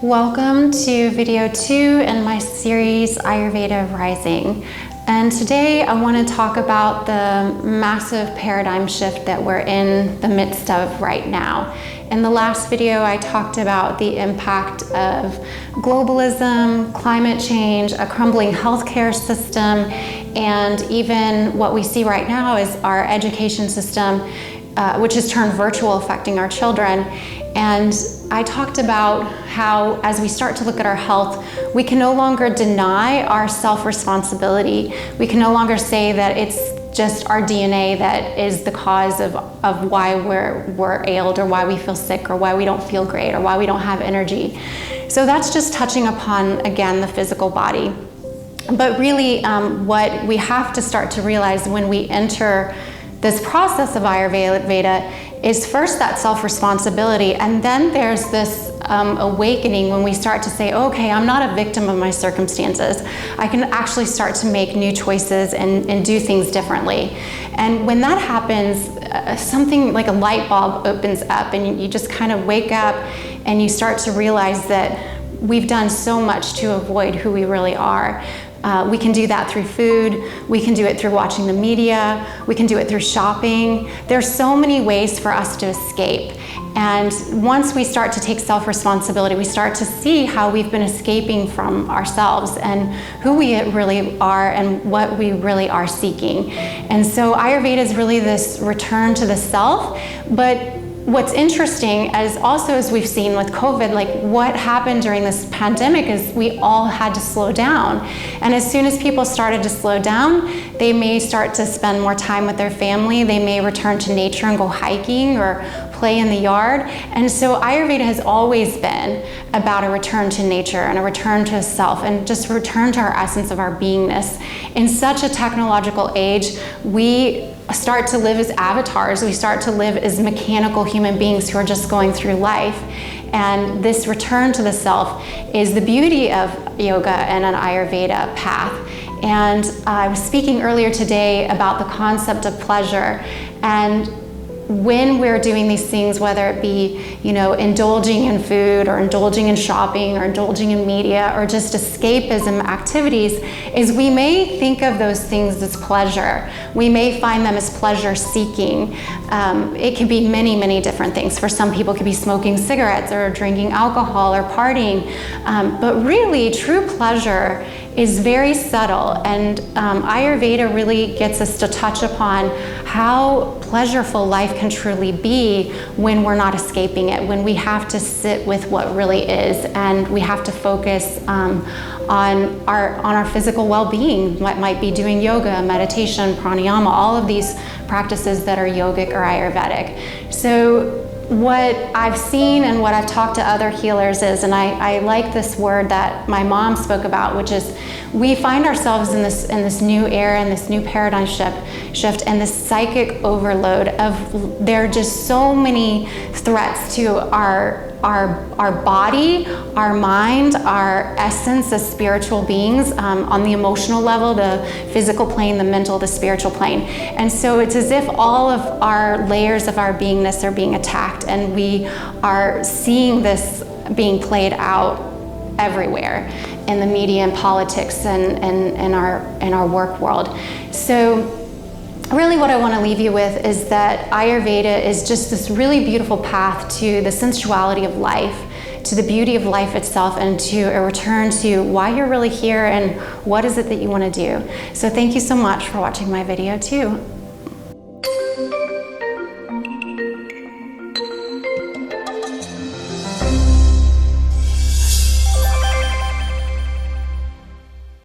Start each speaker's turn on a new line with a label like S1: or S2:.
S1: Welcome to video 2 in my series Ayurveda Rising. And today I want to talk about the massive paradigm shift that we're in the midst of right now. In the last video I talked about the impact of globalism, climate change, a crumbling healthcare system, and even what we see right now is our education system, which has turned virtual, affecting our children. And I talked about how, as we start to look at our health, we can no longer deny our self-responsibility. We can no longer say that it's just our DNA that is the cause of why we're ailed, or why we feel sick, or why we don't feel great, or why we don't have energy. So that's just touching upon, again, the physical body. But really, what we have to start to realize when we enter this process of Ayurveda is first that self-responsibility, and then there's this awakening when we start to say, okay, I'm not a victim of my circumstances. I can actually start to make new choices and do things differently. And when that happens, something like a light bulb opens up, and you just kind of wake up and you start to realize that we've done so much to avoid who we really are. We can do that through food, we can do it through watching the media, we can do it through shopping. There's so many ways for us to escape. And once we start to take self-responsibility, we start to see how we've been escaping from ourselves and who we really are and what we really are seeking. And so Ayurveda is really this return to the self, but what's interesting is also, as we've seen with COVID, like what happened during this pandemic is we all had to slow down. And as soon as people started to slow down, they may start to spend more time with their family. They may return to nature and go hiking or play in the yard. And so Ayurveda has always been about a return to nature and a return to self, and just return to our essence of our beingness. In such a technological age, we start to live as avatars. We start to live as mechanical human beings who are just going through life. And this return to the self is the beauty of yoga and an Ayurveda path. And I was speaking earlier today about the concept of pleasure. And when we're doing these things, whether it be, indulging in food, or indulging in shopping, or indulging in media, or just escapism activities, is we may think of those things as pleasure. We may find them as pleasure seeking. It can be many, many different things. For some people, it could be smoking cigarettes, or drinking alcohol, or partying. But really, true pleasure is very subtle, and Ayurveda really gets us to touch upon how pleasureful life can truly be when we're not escaping it, when we have to sit with what really is, and we have to focus on our physical well-being. What might be doing yoga, meditation, pranayama, all of these practices that are yogic or Ayurvedic. So what I've seen and what I've talked to other healers is, and I like this word that my mom spoke about, which is we find ourselves in this new era, and this new paradigm shift, and this psychic overload of, there are just so many threats to our body, our mind, our essence as spiritual beings, on the emotional level, the physical plane, the mental, the spiritual plane. And so it's as if all of our layers of our beingness are being attacked, and we are seeing this being played out everywhere in the media and politics and in our work world. So really what I want to leave you with is that Ayurveda is just this really beautiful path to the sensuality of life, to the beauty of life itself, and to a return to why you're really here and what is it that you want to do. So thank you so much for watching my video too.